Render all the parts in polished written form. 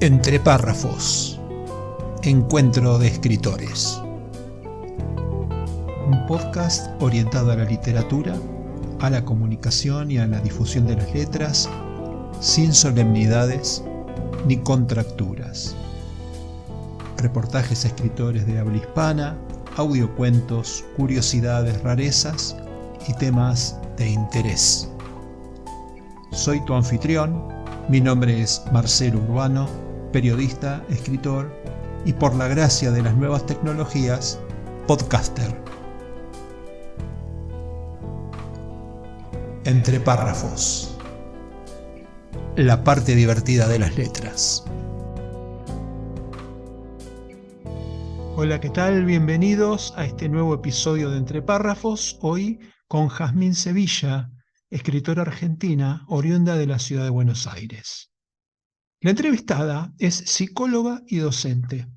Entre párrafos. Encuentro de escritores. Un podcast orientado a la literatura, a la comunicación y a la difusión de las letras, sin solemnidades ni contracturas. Reportajes a escritores de habla hispana, audiocuentos, curiosidades, rarezas y temas de interés. Soy tu anfitrión, mi nombre es Marcelo Urbano, periodista, escritor y, por la gracia de las nuevas tecnologías, podcaster. Entre párrafos. La parte divertida de las letras. Hola, ¿qué tal? Bienvenidos a este nuevo episodio de Entre párrafos, hoy con Jazmín Sevilla, escritora argentina oriunda de la ciudad de Buenos Aires. La entrevistada es psicóloga y docente.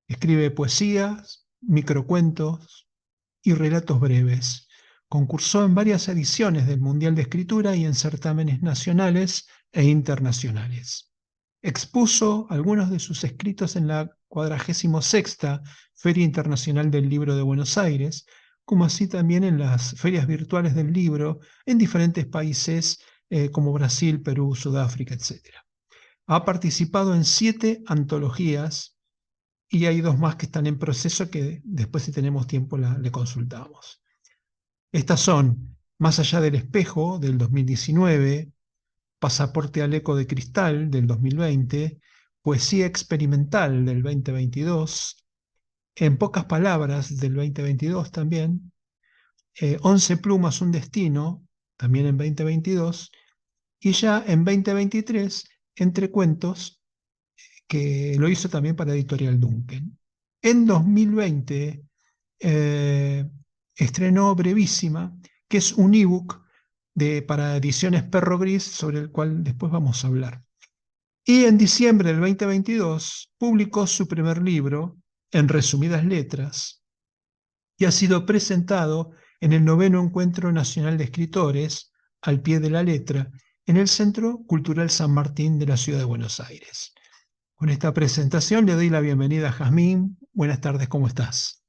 Escribe poesías, microcuentos y relatos breves. Concursó en varias ediciones del Mundial de Escritura y en certámenes nacionales e internacionales. Expuso algunos de sus escritos en la 46ª Feria Internacional del Libro de Buenos Aires, como así también en las ferias virtuales del libro en diferentes países como Brasil, Perú, Sudáfrica, etc. Ha participado en 7 antologías y hay 2 más que están en proceso que después, si tenemos tiempo, le consultamos. Estas son Más allá del espejo, del 2019, Pasaporte al eco de cristal, del 2020, Poesía experimental, del 2022, En pocas palabras, del 2022 también, 11 plumas, un destino, también en 2022, y ya en 2023, Entre cuentos, que lo hizo también para Editorial Duncan. En 2020 estrenó Brevísima, que es un ebook para ediciones Perro Gris, sobre el cual después vamos a hablar. Y en diciembre del 2022 publicó su primer libro, En resumidas letras, y ha sido presentado en el 9º Encuentro Nacional de Escritores, Al pie de la letra, en el Centro Cultural San Martín de la ciudad de Buenos Aires. Con esta presentación le doy la bienvenida a Jazmín. Buenas tardes, ¿cómo estás?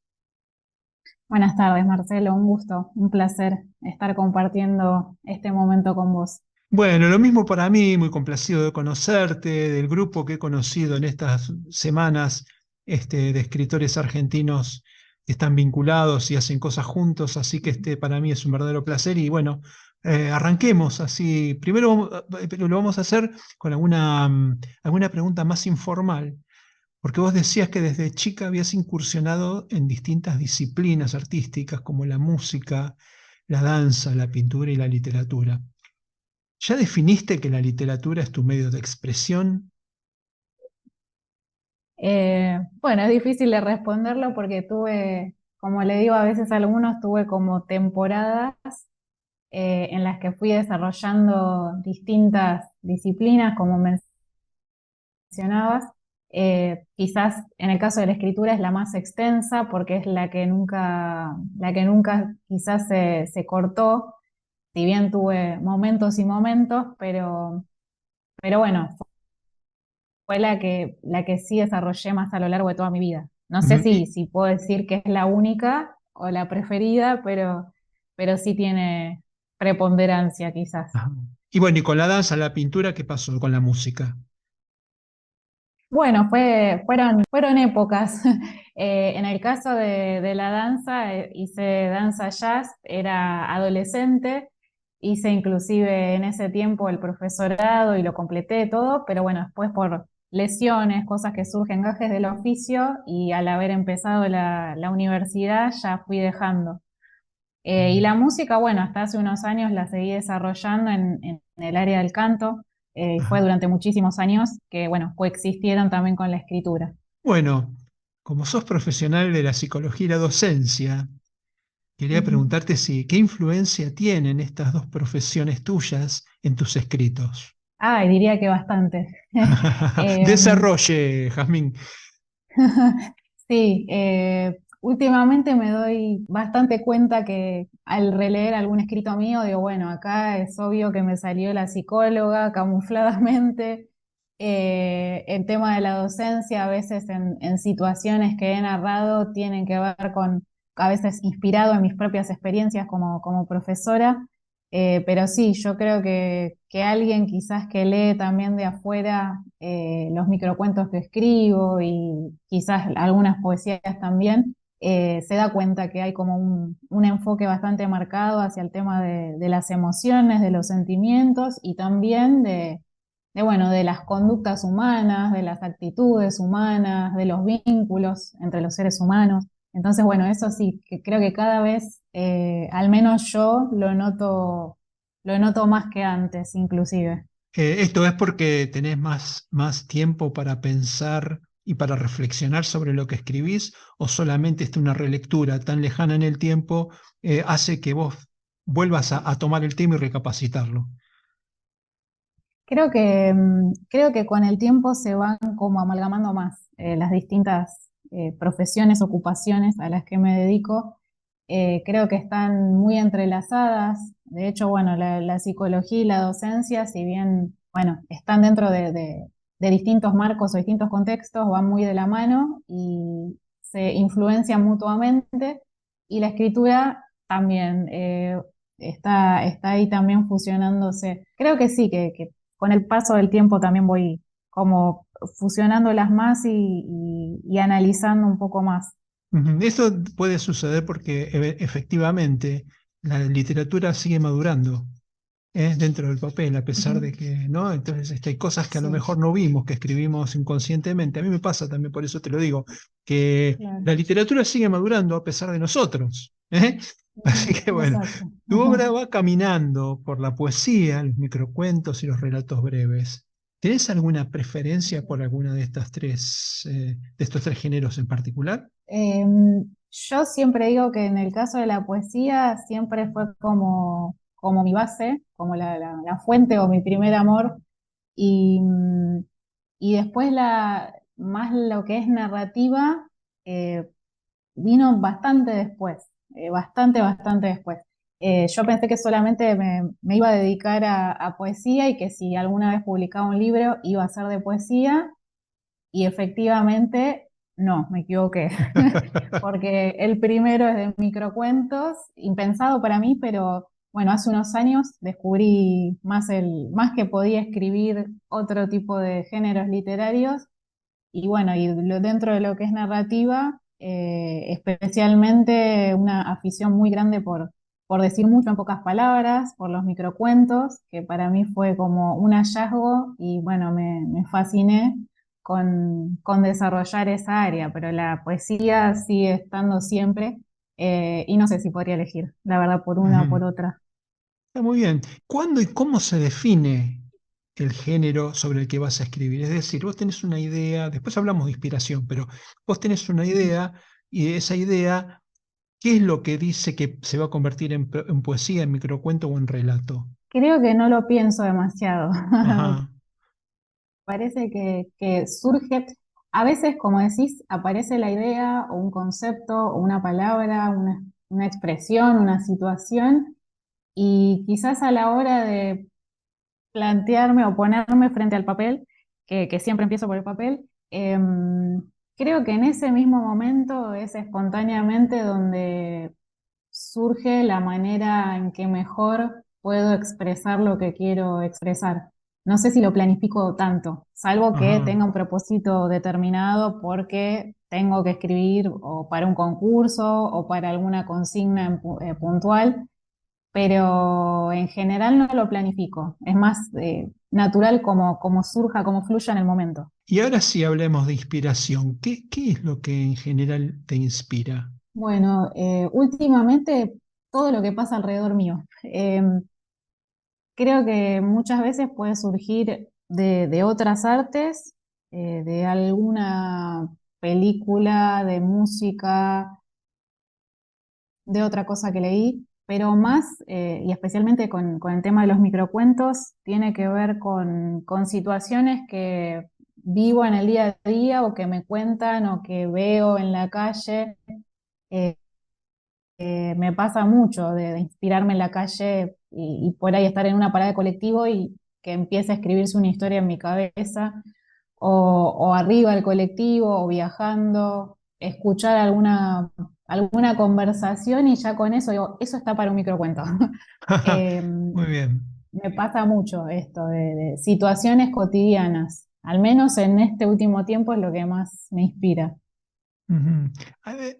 Buenas tardes, Marcelo, un gusto, un placer estar compartiendo este momento con vos. Bueno, lo mismo para mí, muy complacido de conocerte, del grupo que he conocido en estas semanas, de escritores argentinos que están vinculados y hacen cosas juntos, así que para mí es un verdadero placer y bueno, arranquemos así. Primero, pero lo vamos a hacer con alguna pregunta más informal, porque vos decías que desde chica habías incursionado en distintas disciplinas artísticas como la música, la danza, la pintura y la literatura. ¿Ya definiste que la literatura es tu medio de expresión? Bueno, es difícil de responderlo porque tuve, como le digo a veces a algunos, tuve como temporadas en las que fui desarrollando distintas disciplinas, como mencionabas. Quizás en el caso de la escritura es la más extensa porque es la que nunca quizás se cortó, si bien tuve momentos y momentos, pero bueno, fue la que sí desarrollé más a lo largo de toda mi vida. No sé Ujú. si puedo decir que es la única o la preferida, pero sí tiene preponderancia quizás. Ajá. Y bueno, y con la danza, la pintura, ¿qué pasó con la música? Bueno, fueron épocas. En el caso de la danza, hice danza jazz, era adolescente, hice inclusive en ese tiempo el profesorado y lo completé todo, pero bueno, después por lesiones, cosas que surgen, gajes del oficio, y al haber empezado la universidad ya fui dejando. Y la música, bueno, hasta hace unos años la seguí desarrollando en el área del canto. Fue Ajá. durante muchísimos años que, bueno, coexistieron también con la escritura. Bueno, como sos profesional de la psicología y la docencia, quería Ujú. preguntarte qué influencia tienen estas 2 profesiones tuyas en tus escritos. Ay, diría que bastante. Em, Desarrolle, Jazmín. sí, últimamente me doy bastante cuenta que al releer algún escrito mío, digo, bueno, acá es obvio que me salió la psicóloga camufladamente. El tema de la docencia, a veces en situaciones que he narrado, tienen que ver con, a veces inspirado en mis propias experiencias como profesora, pero sí, yo creo que alguien quizás que lee también de afuera los microcuentos que escribo y quizás algunas poesías también, se da cuenta que hay como un enfoque bastante marcado hacia el tema de las emociones, de los sentimientos y también bueno, de las conductas humanas, de las actitudes humanas, de los vínculos entre los seres humanos. Entonces, bueno, eso sí, que creo que cada vez, al menos yo, lo noto más que antes, inclusive. ¿Esto es porque tenés más tiempo para pensar y para reflexionar sobre lo que escribís, o solamente una relectura tan lejana en el tiempo hace que vos vuelvas a tomar el tema y recapacitarlo? Creo que con el tiempo se van como amalgamando más las distintas profesiones, ocupaciones a las que me dedico. Creo que están muy entrelazadas. De hecho, bueno, la psicología y la docencia, si bien, bueno, están dentro de distintos marcos o distintos contextos, van muy de la mano y se influencian mutuamente. Y la escritura también está ahí también fusionándose. Creo que sí, que con el paso del tiempo también voy como fusionándolas más y analizando un poco más. Ujú. Esto puede suceder porque efectivamente la literatura sigue madurando. Dentro del papel, a pesar Ujú. de que, ¿no? Entonces, hay cosas que a lo Sí, mejor no vimos, que escribimos inconscientemente. A mí me pasa también, por eso te lo digo, que claro. la literatura sigue madurando a pesar de nosotros. Así Ujú, que bueno, exacto. tu obra va caminando por la poesía, los microcuentos y los relatos breves. ¿Tienes alguna preferencia por alguna de de estos tres géneros en particular? Yo siempre digo que en el caso de la poesía siempre fue como mi base, como la fuente o mi primer amor. Y, y después más lo que es narrativa eh, vino bastante después, bastante después. Yo pensé que solamente me iba a dedicar a poesía y que si alguna vez publicaba un libro iba a ser de poesía y efectivamente no, me equivoqué, porque el primero es de microcuentos, impensado para mí, pero bueno, hace unos años descubrí más que podía escribir otro tipo de géneros literarios y bueno, dentro de lo que es narrativa, especialmente una afición muy grande por decir mucho en pocas palabras, por los microcuentos, que para mí fue como un hallazgo y bueno, me fasciné con desarrollar esa área, pero la poesía sigue estando siempre y no sé si podría elegir, la verdad, por una o Ujú. por otra. Está muy bien. ¿Cuándo y cómo se define el género sobre el que vas a escribir? Es decir, vos tenés una idea, después hablamos de inspiración, pero vos tenés una idea y esa idea, ¿qué es lo que dice que se va a convertir en poesía, en microcuento o en relato? Creo que no lo pienso demasiado. Ajá, Parece que surge, a veces, como decís, aparece la idea o un concepto o una palabra, una expresión, una situación, y quizás a la hora de plantearme o ponerme frente al papel, que siempre empiezo por el papel, creo que en ese mismo momento es espontáneamente donde surge la manera en que mejor puedo expresar lo que quiero expresar. No sé si lo planifico tanto, salvo que ajá. tenga un propósito determinado porque tengo que escribir o para un concurso o para alguna consigna puntual, pero en general no lo planifico. Es más natural como surja, como fluya en el momento. Y ahora sí hablemos de inspiración. ¿Qué es lo que en general te inspira? Bueno, últimamente todo lo que pasa alrededor mío. Creo que muchas veces puede surgir de otras artes, de alguna película, de música, de otra cosa que leí, pero más, y especialmente con el tema de los microcuentos, tiene que ver con situaciones que vivo en el día a día o que me cuentan o que veo en la calle. Eh, Me pasa mucho de inspirarme en la calle y por ahí estar en una parada de colectivo que empiece a escribirse una historia en mi cabeza, o arriba del colectivo, o viajando, escuchar alguna conversación y ya con eso digo, eso está para un microcuento. Eh, Muy bien. Me pasa mucho esto de situaciones cotidianas, al menos en este último tiempo es lo que más me inspira. Ujú.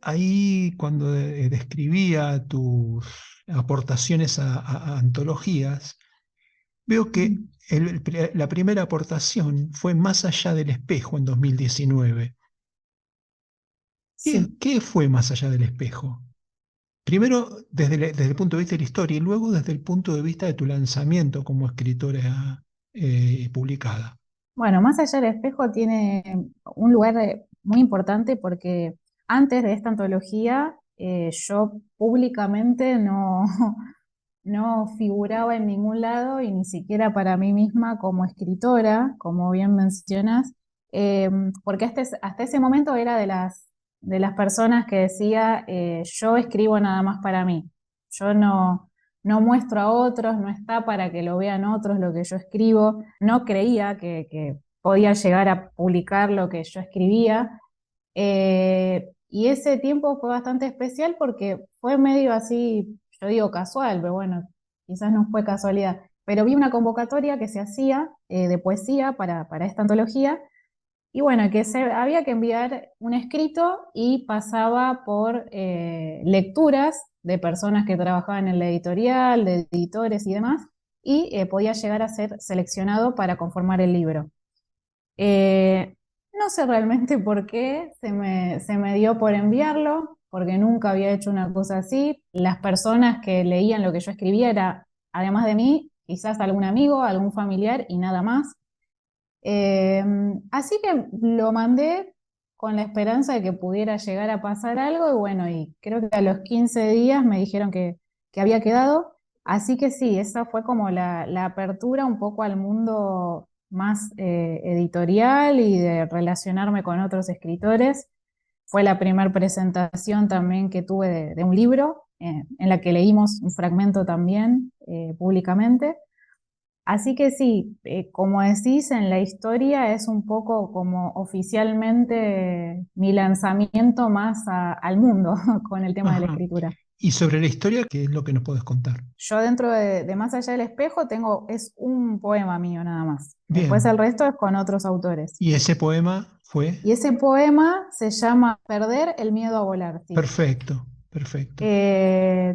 Ahí cuando describía tus aportaciones a antologías, veo que la primera aportación fue Más allá del espejo en 2019. ¿Qué, Sí. qué fue Más allá del espejo? Primero desde el punto de vista de la historia y luego desde el punto de vista de tu lanzamiento como escritora publicada. Bueno, Más allá del espejo tiene un lugar muy importante porque antes de esta antología yo públicamente no, no figuraba en ningún lado y ni siquiera para mí misma como escritora, como bien mencionas, eh, porque hasta ese momento era de las personas que decía, yo escribo nada más para mí, yo no muestro a otros, no está para que lo vean otros lo que yo escribo, no creía que podía llegar a publicar lo que yo escribía. Y ese tiempo fue bastante especial porque fue medio así, yo digo casual, pero bueno, quizás no fue casualidad. Pero vi una convocatoria que se hacía de poesía para esta antología y bueno, había que enviar un escrito y pasaba por lecturas de personas que trabajaban en la editorial, de editores y demás, y podía llegar a ser seleccionado para conformar el libro. Eh, no sé realmente por qué se me dio por enviarlo, porque nunca había hecho una cosa así. Las personas que leían lo que yo escribía era, además de mí, quizás algún amigo, algún familiar y nada más. Eh, Así que lo mandé con la esperanza de que pudiera llegar a pasar algo y bueno, y creo que a los 15 días me dijeron que había quedado. Así que sí, esa fue como la apertura un poco al mundo más editorial y de relacionarme con otros escritores. Fue la primera presentación también que tuve de un libro en la que leímos un fragmento también públicamente. Así que sí, como decís, en la historia es un poco como oficialmente mi lanzamiento más al mundo con el tema de la Ajá. escritura. Y sobre la historia, ¿qué es lo que nos puedes contar? Yo dentro de Más allá del espejo es un poema mío nada más. Después el Bien. resto es con otros autores. Y ese poema fue Y ese poema se llama Perder el miedo a volar, sí. perfecto, perfecto.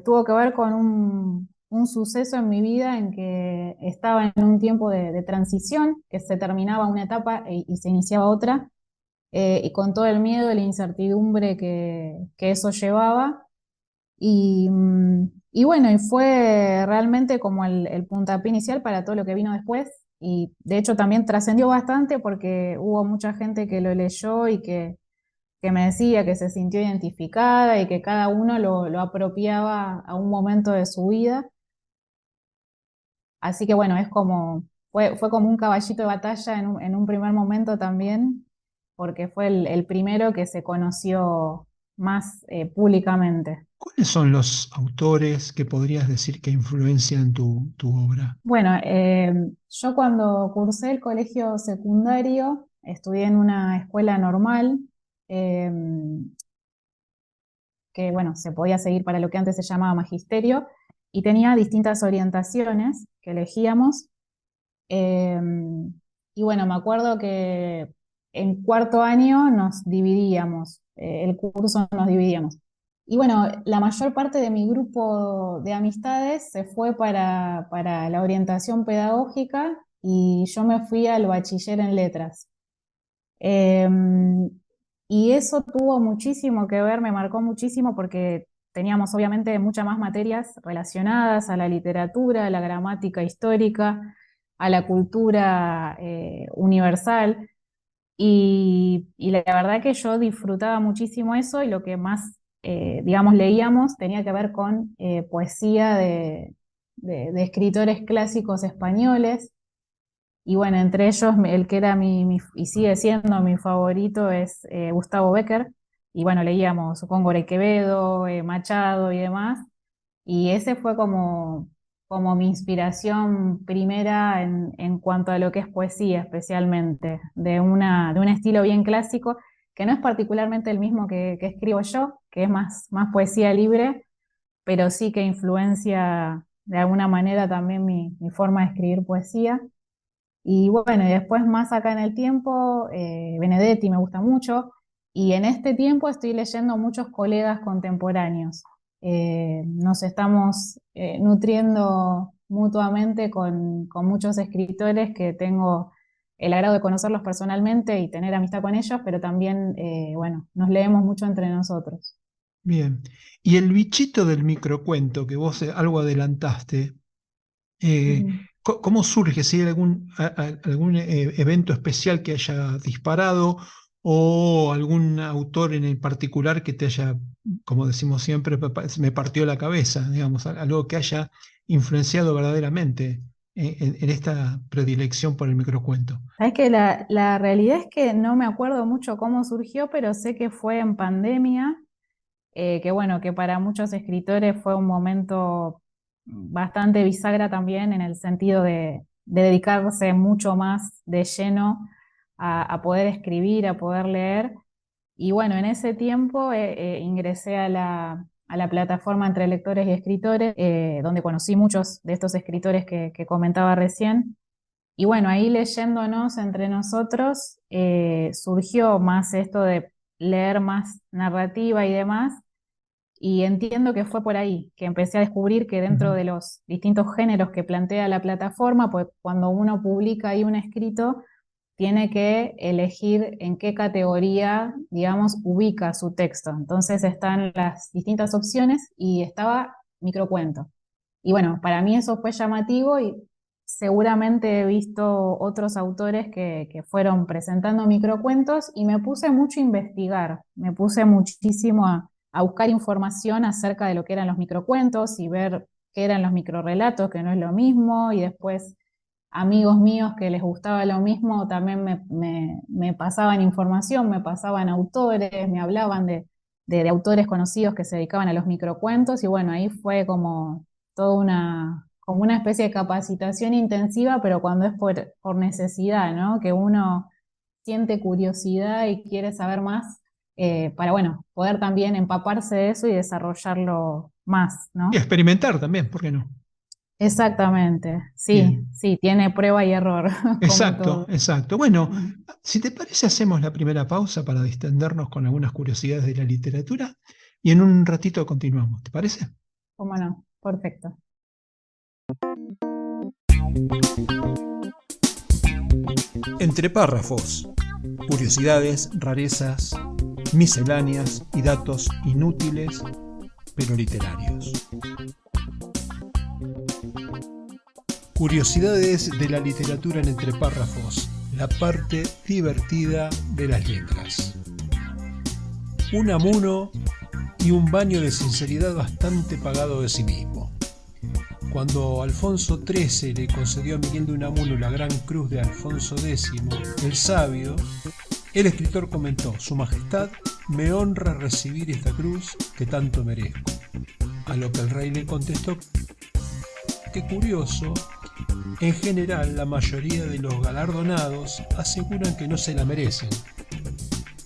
Tuvo que ver con un suceso en mi vida en que estaba en un tiempo de transición, que se terminaba una etapa y se iniciaba otra, y con todo el miedo y la incertidumbre que eso llevaba. Y bueno, y fue realmente como el puntapié inicial para todo lo que vino después. Y de hecho también trascendió bastante porque hubo mucha gente que lo leyó y que me decía que se sintió identificada y que cada uno lo apropiaba a un momento de su vida. Así que bueno, fue como un caballito de batalla en un primer momento también, porque fue el primero que se conoció más públicamente. ¿Cuáles son los autores que podrías decir que influencian tu obra? Bueno, yo cuando cursé el colegio secundario, estudié en una escuela normal, eh, que bueno, se podía seguir para lo que antes se llamaba magisterio, y tenía distintas orientaciones que elegíamos. Eh, y bueno, me acuerdo que en cuarto año nos dividíamos, el curso nos dividíamos. Y bueno, la mayor parte de mi grupo de amistades se fue para la orientación pedagógica y yo me fui al bachiller en letras. Eh, y eso tuvo muchísimo que ver, me marcó muchísimo porque teníamos obviamente muchas más materias relacionadas a la literatura, a la gramática histórica, a la cultura universal. Y la verdad que yo disfrutaba muchísimo eso y lo que más, digamos, leíamos tenía que ver con poesía de escritores clásicos españoles. Y bueno, entre ellos, el que era y sigue siendo mi favorito es Gustavo Bécquer. Y bueno, leíamos Góngora y Quevedo, Machado y demás. Y ese fue como mi inspiración primera en cuanto a lo que es poesía, especialmente, de un estilo bien clásico, que no es particularmente el mismo que escribo yo, que es más poesía libre, pero sí que influencia de alguna manera también mi forma de escribir poesía. Y bueno, y después más acá en el tiempo, Benedetti me gusta mucho, y en este tiempo estoy leyendo muchos colegas contemporáneos. Nos estamos nutriendo mutuamente con muchos escritores que tengo el agrado de conocerlos personalmente y tener amistad con ellos, pero también, bueno, nos leemos mucho entre nosotros. Bien. Y el bichito del microcuento que vos algo adelantaste, eh, Ujú. ¿cómo surge? ¿Si hay algún evento especial que haya disparado o algún autor en el particular que te haya, como decimos siempre, me partió la cabeza, digamos, algo que haya influenciado verdaderamente en esta predilección por el microcuento? Sabes que la realidad es que no me acuerdo mucho cómo surgió, pero sé que fue en pandemia, que bueno, que para muchos escritores fue un momento bastante bisagra también en el sentido de dedicarse mucho más de lleno a poder escribir, a poder leer. Y bueno, en ese tiempo ingresé a la plataforma Entre Lectores y Escritores, donde conocí muchos de estos escritores que comentaba recién. Y bueno, ahí leyéndonos entre nosotros, surgió más esto de leer más narrativa y demás, y entiendo que fue por ahí que empecé a descubrir que dentro Ujú. de los distintos géneros que plantea la plataforma, pues cuando uno publica ahí un escrito, tiene que elegir en qué categoría, digamos, ubica su texto. Entonces están las distintas opciones y estaba microcuento. Y bueno, para mí eso fue llamativo y seguramente he visto otros autores que fueron presentando microcuentos y me puse mucho a investigar, me puse muchísimo a buscar información acerca de lo que eran los microcuentos y ver qué eran los microrelatos, que no es lo mismo, y después amigos míos que les gustaba lo mismo también me pasaban información, me pasaban autores, me hablaban de autores conocidos que se dedicaban a los microcuentos, y bueno, ahí fue como toda como una especie de capacitación intensiva, pero cuando es por necesidad, ¿no? Que uno siente curiosidad y quiere saber más, para, bueno, poder también empaparse de eso y desarrollarlo más, Y ¿no? experimentar también, ¿por qué no? Exactamente, sí, Bien. sí, tiene prueba y error, como Exacto, todo. exacto. Bueno, Mm. si te parece, hacemos la primera pausa para distendernos con algunas curiosidades de la literatura y en un ratito continuamos. ¿Te parece? ¿Cómo no? Perfecto. Entre párrafos, curiosidades, rarezas, misceláneas y datos inútiles pero literarios. Curiosidades de la literatura en entre párrafos, la parte divertida de las letras. Un amuno y un baño de sinceridad bastante pagado de sí mismo. Cuando Alfonso XIII le concedió a Miguel de Unamuno la Gran Cruz de Alfonso X, el Sabio, el escritor comentó: Su Majestad me honra recibir esta cruz que tanto merezco. A lo que el rey le contestó: qué curioso, en general la mayoría de los galardonados aseguran que no se la merecen.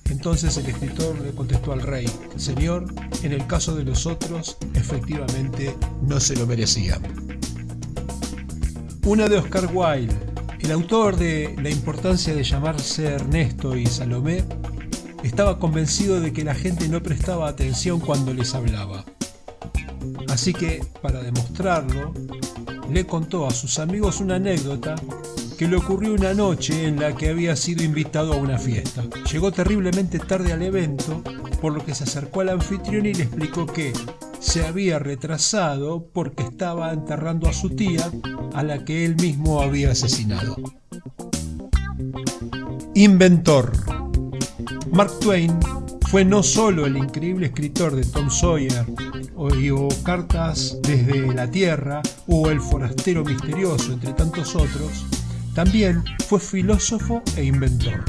Entonces el escritor le contestó al rey: Señor, en el caso de los otros, efectivamente no se lo merecían. Una de Oscar Wilde, el autor de La importancia de llamarse Ernesto y Salomé, estaba convencido de que la gente no prestaba atención cuando les hablaba. Así que, para demostrarlo, le contó a sus amigos una anécdota que le ocurrió una noche en la que había sido invitado a una fiesta. Llegó terriblemente tarde al evento, por lo que se acercó al anfitrión y le explicó que se había retrasado porque estaba enterrando a su tía, a la que él mismo había asesinado. Inventor. Mark Twain fue no solo el increíble escritor de Tom Sawyer o Cartas desde la Tierra o El forastero misterioso, entre tantos otros, también fue filósofo e inventor.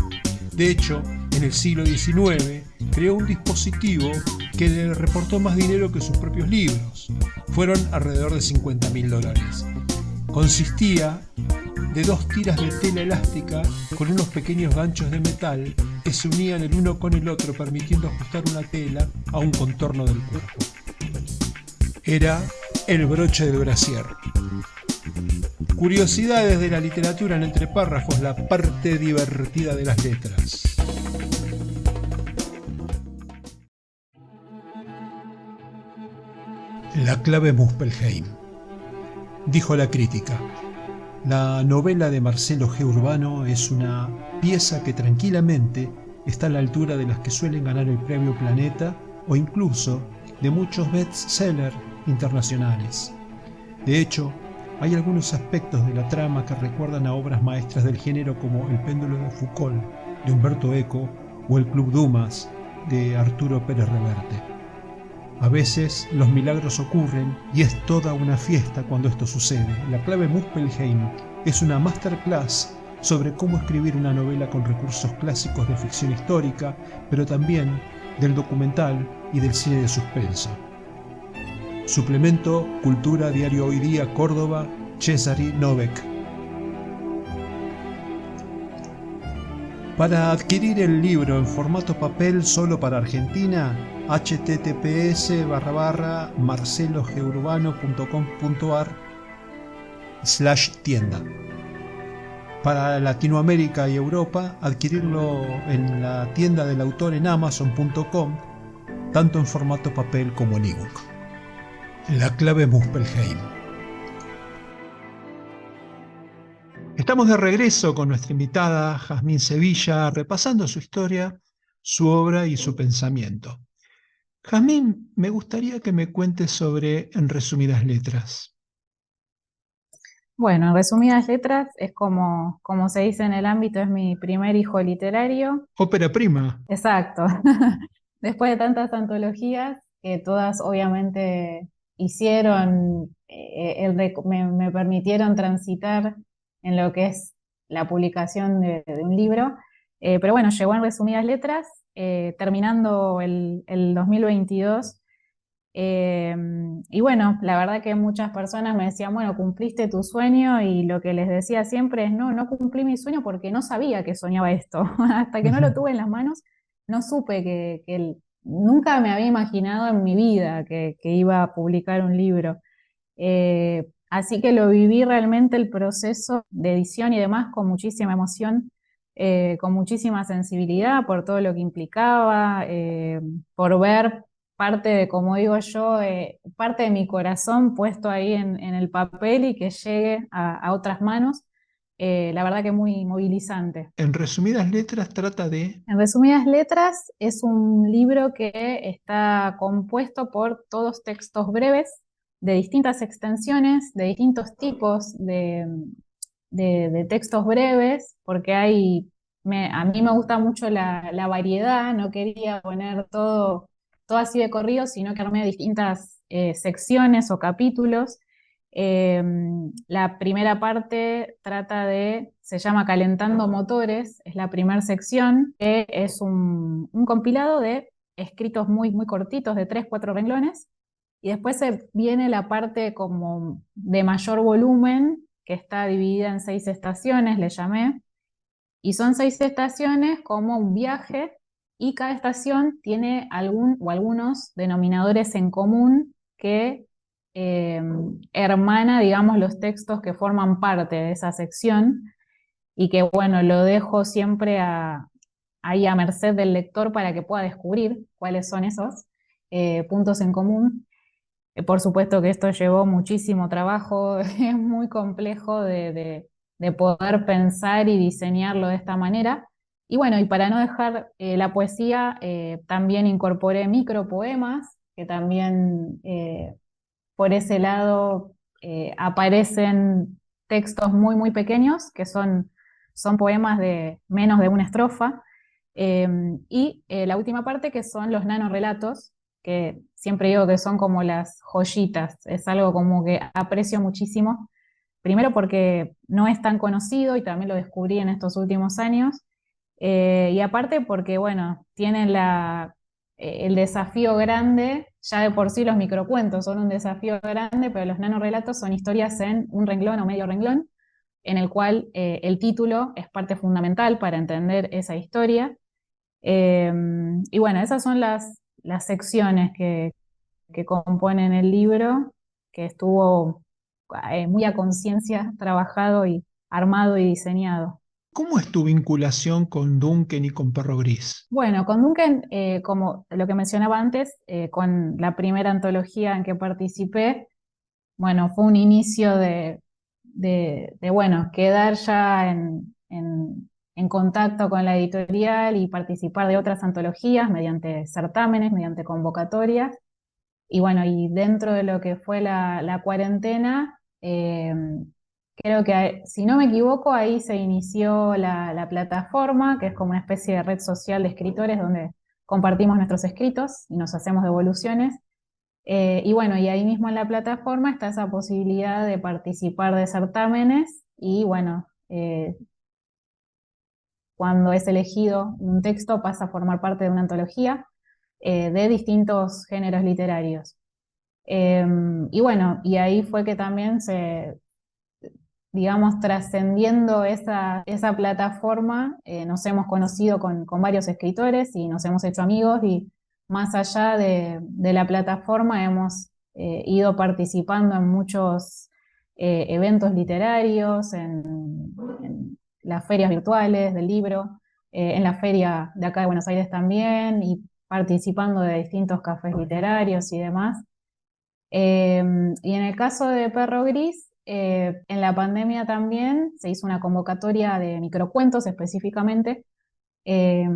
De hecho, en el siglo XIX creó un dispositivo que le reportó más dinero que sus propios libros. Fueron alrededor de $50.000. Consistía de 2 tiras de tela elástica con unos pequeños ganchos de metal que se unían el uno con el otro, permitiendo ajustar una tela a un contorno del cuerpo. Era el broche del brasier. Curiosidades de la literatura en Entre Párrafos, la parte divertida de las letras. La clave Muspelheim. Dijo la crítica: la novela de Marcelo G. Urbano es una pieza que tranquilamente está a la altura de las que suelen ganar el premio Planeta o incluso de muchos bestsellers internacionales. De hecho, hay algunos aspectos de la trama que recuerdan a obras maestras del género como El péndulo de Foucault, de Humberto Eco, o El Club Dumas, de Arturo Pérez Reverte. A veces los milagros ocurren y es toda una fiesta cuando esto sucede. La clave Muspelheim es una masterclass sobre cómo escribir una novela con recursos clásicos de ficción histórica, pero también del documental y del cine de suspenso. Suplemento Cultura, Diario Hoy Día, Córdoba, Cesari Novek. Para adquirir el libro en formato papel solo para Argentina, https://marcelogeurbano.com.ar/tienda. Para Latinoamérica y Europa, adquirirlo en la tienda del autor en amazon.com, tanto en formato papel como en ebook. La clave Muspelheim. Estamos de regreso con nuestra invitada Jazmín Sevilla, repasando su historia, su obra y su pensamiento. Jazmín, me gustaría que me cuentes sobre En resumidas letras. Bueno, en resumidas letras, es como se dice en el ámbito, es mi primer hijo literario. Ópera prima. Exacto. Después de tantas antologías, que todas obviamente hicieron, me permitieron transitar en lo que es la publicación de un libro. Pero bueno, llegó en resumidas letras, terminando el 2022. Y bueno, la verdad que muchas personas me decían, bueno, cumpliste tu sueño, y lo que les decía siempre es, no, no cumplí mi sueño porque no sabía que soñaba esto. Hasta que no lo tuve en las manos, no supe nunca me había imaginado en mi vida que iba a publicar un libro. Así que lo viví realmente el proceso de edición y demás con muchísima emoción, con muchísima sensibilidad por todo lo que implicaba, por ver parte de, como digo yo, parte de mi corazón puesto ahí en el papel y que llegue a otras manos. La verdad que muy movilizante. En resumidas letras trata de... En resumidas letras, es un libro que está compuesto por todos textos breves de distintas extensiones, de distintos tipos de textos breves, porque a mí me gusta mucho la variedad, no quería poner todo así de corrido, sino que armé distintas secciones o capítulos. La primera parte se llama Calentando Motores, es la primera sección, que es un compilado de escritos muy, muy cortitos, de 3, 4 renglones, y después viene la parte como de mayor volumen, que está dividida en 6 estaciones, le llamé, y son 6 estaciones como un viaje, y cada estación tiene algunos denominadores en común que hermana, digamos, los textos que forman parte de esa sección, y que, bueno, lo dejo siempre ahí a merced del lector para que pueda descubrir cuáles son esos puntos en común. Por supuesto que esto llevó muchísimo trabajo, es muy complejo de poder pensar y diseñarlo de esta manera. Y bueno, y para no dejar la poesía, también incorporé micropoemas, que también por ese lado aparecen textos muy, muy pequeños, que son poemas de menos de una estrofa. Y la última parte, que son los nanorelatos, que siempre digo que son como las joyitas, es algo como que aprecio muchísimo, primero porque no es tan conocido y también lo descubrí en estos últimos años, y aparte porque, bueno, tienen el desafío grande, ya de por sí los microcuentos son un desafío grande, pero los nanorelatos son historias en un renglón o medio renglón, en el cual el título es parte fundamental para entender esa historia. Y bueno, esas son las secciones que componen el libro, que estuvo muy a conciencia trabajado y armado y diseñado. ¿Cómo es tu vinculación con Duncan y con Perro Gris? Bueno, con Duncan, como lo que mencionaba antes, con la primera antología en que participé, bueno, fue un inicio bueno, quedar ya en contacto con la editorial y participar de otras antologías mediante certámenes, mediante convocatorias. Y bueno, y dentro de lo que fue la cuarentena, creo que, si no me equivoco, ahí se inició la plataforma, que es como una especie de red social de escritores donde compartimos nuestros escritos y nos hacemos devoluciones. Y bueno, y ahí mismo en la plataforma está esa posibilidad de participar de certámenes y bueno, cuando es elegido un texto pasa a formar parte de una antología de distintos géneros literarios. Y bueno, y ahí fue que también digamos, trascendiendo esa plataforma, nos hemos conocido con varios escritores y nos hemos hecho amigos y más allá de la plataforma hemos ido participando en muchos eventos literarios, en las ferias virtuales del libro, en la feria de acá de Buenos Aires también y participando de distintos cafés literarios y demás. Y en el caso de Perro Gris, en la pandemia también se hizo una convocatoria de microcuentos específicamente, eh,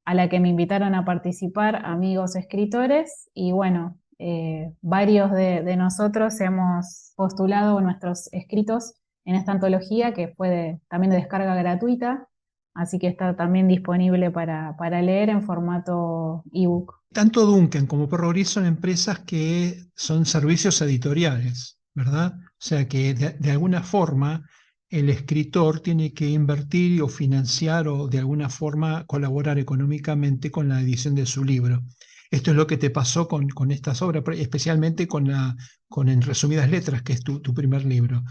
a la que me invitaron a participar amigos escritores y bueno, varios de nosotros hemos postulado nuestros escritos en esta antología que fue también de descarga gratuita, así que está también disponible para leer en formato ebook. Tanto Duncan como Perro Gris son empresas que son servicios editoriales, ¿verdad? O sea que de alguna forma el escritor tiene que invertir o financiar o de alguna forma colaborar económicamente con la edición de su libro. Esto es lo que te pasó con estas obras, especialmente con En Resumidas Letras, que es tu primer libro.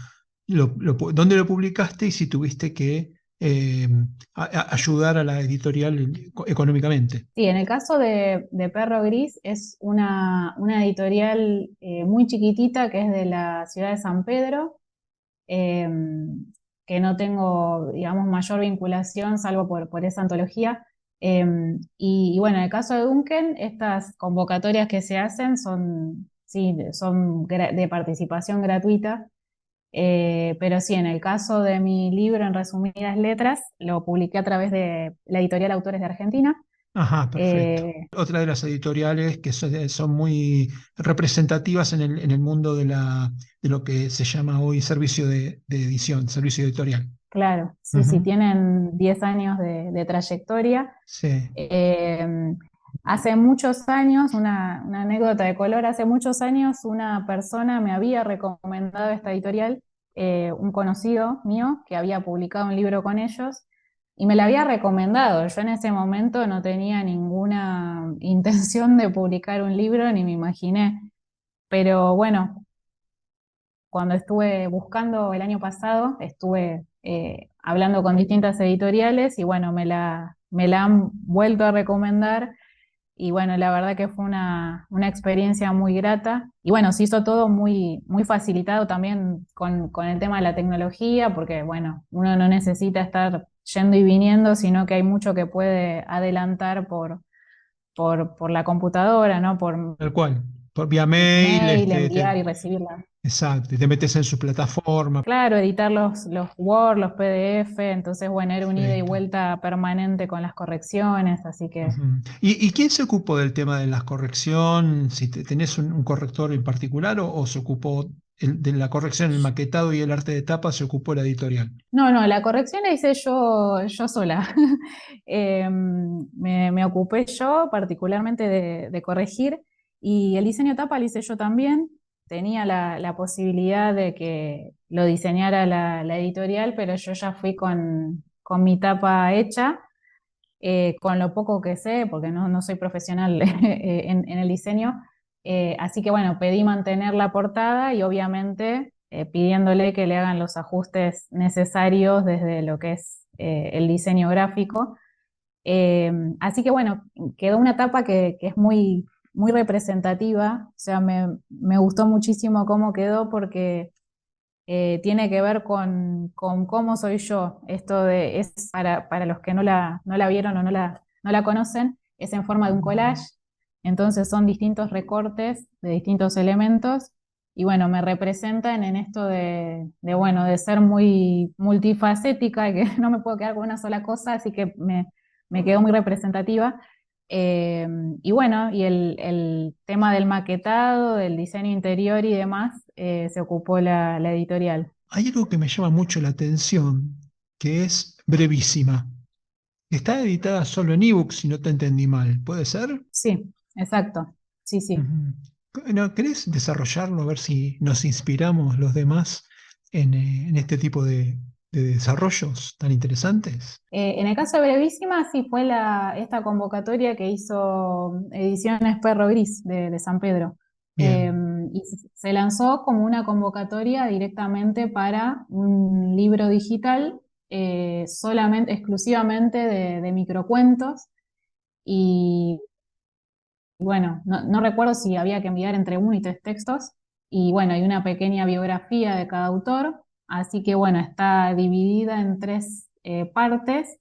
¿Dónde lo publicaste y si tuviste que eh, ayudar a la editorial económicamente? Sí, en el caso de Perro Gris es una editorial muy chiquitita que es de la ciudad de San Pedro, eh, que no tengo, digamos, mayor vinculación salvo por esa antología. Y bueno, en el caso de Duncan, estas convocatorias que se hacen son, sí, son de participación gratuita, pero sí, en el caso de mi libro, en resumidas letras, lo publiqué a través de la editorial Autores de Argentina. Ajá, perfecto. Eh, Otra de las editoriales que son muy representativas en el mundo de lo que se llama hoy servicio de edición, servicio editorial. Claro, sí, sí, Ujú. tienen 10 años de trayectoria. Sí, Eh, Hace muchos años, una anécdota de color, hace muchos años una persona me había recomendado esta editorial, un conocido mío que había publicado un libro con ellos y me la había recomendado. Yo en ese momento no tenía ninguna intención de publicar un libro, ni me imaginé. Pero bueno, cuando estuve buscando el año pasado, estuve hablando con distintas editoriales y bueno, me la han vuelto a recomendar y bueno, la verdad que fue una experiencia muy grata y bueno, se hizo todo muy facilitado también con el tema de la tecnología, porque bueno, uno no necesita estar yendo y viniendo, sino que hay mucho que puede adelantar por la computadora, ¿no? Por tal cual. Por vía mail, mail, enviar y recibirla. exacto, y te metes en su plataforma. Claro, editar los Word, los PDF, entonces, bueno, era un ida y Perfecto. vuelta permanente con las correcciones, así que, Ujú. ¿Y quién se ocupó del tema de la corrección? Si tenés un corrector en particular o se ocupó de la corrección, el maquetado y el arte de tapa, se ocupó la editorial. no, no, la corrección la hice yo sola. Me ocupé yo particularmente de corregir y el diseño de tapa lo hice yo también. Tenía la posibilidad de que lo diseñara la editorial, pero yo ya fui con mi tapa hecha. Con lo poco que sé, porque no soy profesional en el diseño, Así que bueno, pedí mantener la portada y obviamente pidiéndole que le hagan los ajustes necesarios desde lo que es el diseño gráfico. Así que bueno, quedó una tapa que es muy, muy representativa, o sea, me gustó muchísimo cómo quedó porque tiene que ver con cómo soy yo. Esto es para los que no la vieron o no la conocen, es en forma de un collage, entonces son distintos recortes de distintos elementos y bueno, me representan en esto bueno, de ser muy multifacética y que no me puedo quedar con una sola cosa, así que me quedó muy representativa. Eh, y bueno, y el tema del maquetado, del diseño interior y demás, se ocupó la editorial. Hay algo que me llama mucho la atención, que es brevísima. Está editada solo en ebook, si no te entendí mal. ¿Puede ser? Sí, exacto. Sí, sí. Ujú. ¿No, querés desarrollarlo, a ver si nos inspiramos los demás en este tipo de desarrollos tan interesantes? En el caso de Brevísima, sí fue esta convocatoria que hizo Ediciones Perro Gris de San Pedro. Eh, Bien, y se lanzó como una convocatoria directamente para un libro digital, solamente, exclusivamente de microcuentos. Y bueno, no recuerdo si había que enviar entre 1 y 3 textos. Y bueno, hay una pequeña biografía de cada autor. Así que bueno, está dividida en 3 partes,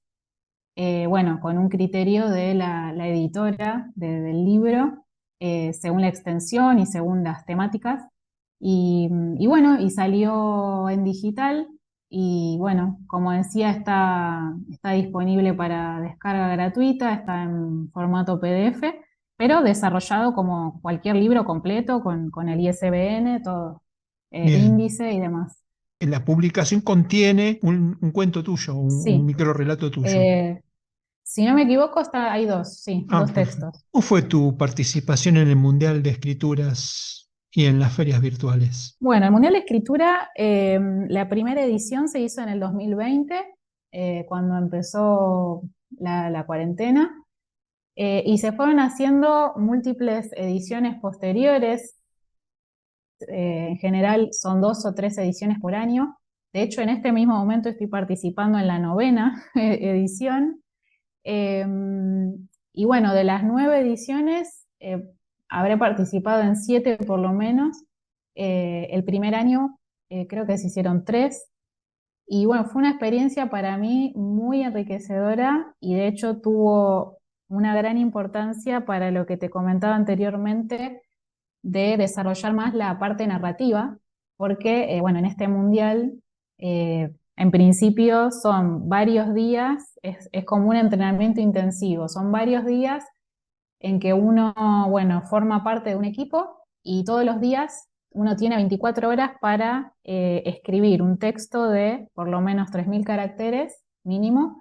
bueno, con un criterio de la editora del libro, según la extensión y según las temáticas. Y bueno, y salió en digital y bueno, como decía, está disponible para descarga gratuita, está en formato PDF, pero desarrollado como cualquier libro completo, con el ISBN, todo, bien. índice y demás. La publicación contiene un cuento tuyo, un Sí. micro relato tuyo. Eh, Si no me equivoco, hay dos, sí, Ah, dos perfecto. textos. ¿Cómo fue tu participación en el Mundial de Escrituras y en las ferias virtuales? Bueno, el Mundial de Escritura, la primera edición se hizo en el 2020, cuando empezó la cuarentena, y se fueron haciendo múltiples ediciones posteriores. En general son 2 o 3 ediciones por año. De hecho, en este mismo momento estoy participando en la novena edición. Eh, y bueno, de las 9 ediciones, habré participado en 7 por lo menos. El primer año creo que se hicieron 3. Y bueno, fue una experiencia para mí muy enriquecedora y de hecho tuvo una gran importancia para lo que te comentaba anteriormente de desarrollar más la parte narrativa, porque, bueno, en este mundial, en principio son varios días, es como un entrenamiento intensivo, son varios días en que uno, bueno, forma parte de un equipo y todos los días uno tiene 24 horas para escribir un texto de por lo menos 3.000 caracteres mínimo,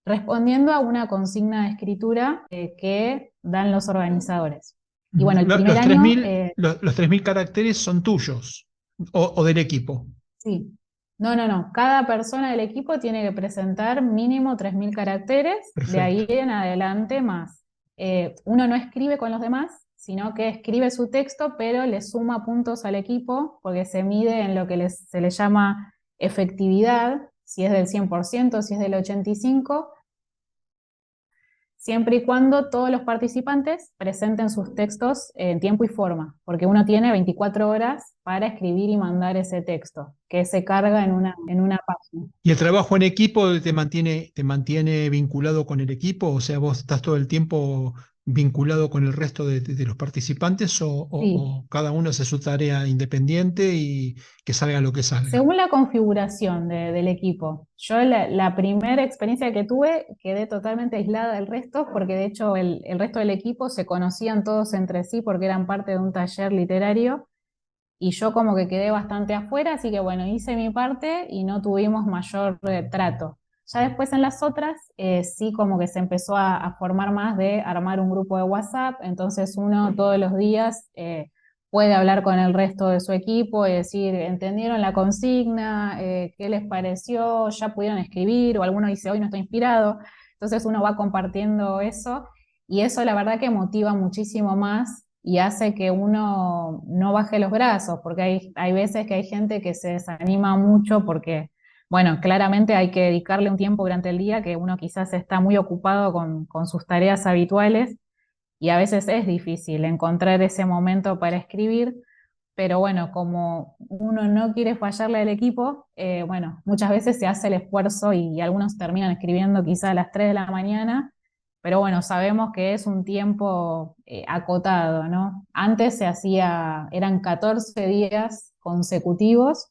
respondiendo a una consigna de escritura que dan los organizadores. Y Ujú. bueno, el primer Los año 3.000, los 3.000 caracteres son tuyos o del equipo. sí. No. Cada persona del equipo tiene que presentar mínimo 3.000 caracteres, de Perfecto. ahí en adelante más. Uno no escribe con los demás, sino que escribe su texto, pero le suma puntos al equipo, porque se mide en lo que se le llama efectividad, si es del 100%, si es del 85%, siempre y cuando todos los participantes presenten sus textos en tiempo y forma, porque uno tiene 24 horas para escribir y mandar ese texto, que se carga en una página. ¿Y el trabajo en equipo te mantiene vinculado con el equipo? O sea, ¿vos estás todo el tiempo vinculado con el resto de los participantes Sí, o cada uno hace su tarea independiente y que salga lo que salga? según la configuración del equipo. Yo la primera experiencia que tuve quedé totalmente aislada del resto, porque de hecho el resto del equipo se conocían todos entre sí porque eran parte de un taller literario y yo como que quedé bastante afuera, así que bueno, hice mi parte y no tuvimos mayor trato. Ya después en las otras, sí como que se empezó a formar más de armar un grupo de WhatsApp, entonces uno todos los días puede hablar con el resto de su equipo y decir, ¿entendieron la consigna? ¿Qué les pareció? ¿Ya pudieron escribir? O alguno dice, hoy no estoy inspirado. Entonces uno va compartiendo eso y eso la verdad que motiva muchísimo más y hace que uno no baje los brazos, porque hay veces que hay gente que se desanima mucho porque, bueno, claramente hay que dedicarle un tiempo durante el día que uno quizás está muy ocupado con sus tareas habituales y a veces es difícil encontrar ese momento para escribir, pero bueno, como uno no quiere fallarle al equipo, bueno, muchas veces se hace el esfuerzo y algunos terminan escribiendo quizá a las 3 de la mañana, pero bueno, sabemos que es un tiempo acotado, ¿no? Antes eran 14 días consecutivos,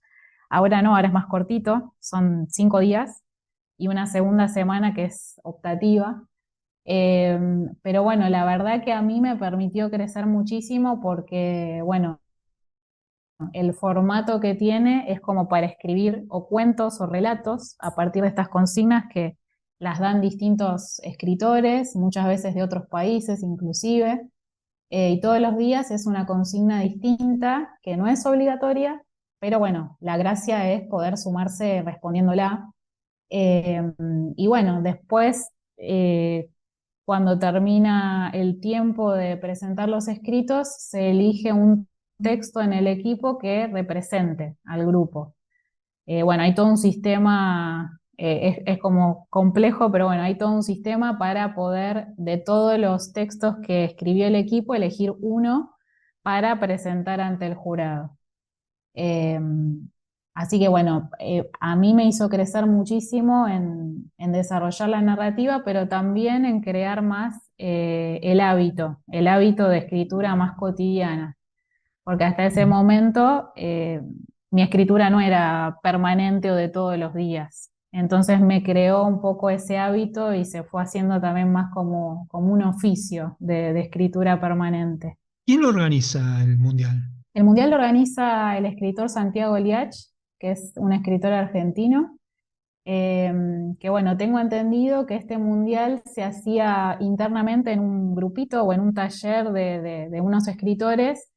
ahora no, ahora es más cortito, son 5 días y una segunda semana que es optativa. Eh, pero bueno, la verdad que a mí me permitió crecer muchísimo porque, bueno, el formato que tiene es como para escribir o cuentos o relatos a partir de estas consignas que las dan distintos escritores, muchas veces de otros países inclusive, y todos los días es una consigna distinta que no es obligatoria, pero bueno, la gracia es poder sumarse respondiéndola. Eh, y bueno, después, cuando termina el tiempo de presentar los escritos, se elige un texto en el equipo que represente al grupo. Bueno, hay todo un sistema, es como complejo, pero bueno, hay todo un sistema para poder, de todos los textos que escribió el equipo, elegir uno para presentar ante el jurado. Eh, Así que bueno, a mí me hizo crecer muchísimo en desarrollar la narrativa, pero también en crear más el hábito de escritura más cotidiana, porque hasta ese momento mi escritura no era permanente o de todos los días. Entonces me creó un poco ese hábito y se fue haciendo también más como un oficio de escritura permanente. ¿Quién lo organiza el mundial? El mundial lo organiza el escritor Santiago Liach, que es un escritor argentino, eh, que bueno, tengo entendido que este mundial se hacía internamente en un grupito o en un taller de unos escritores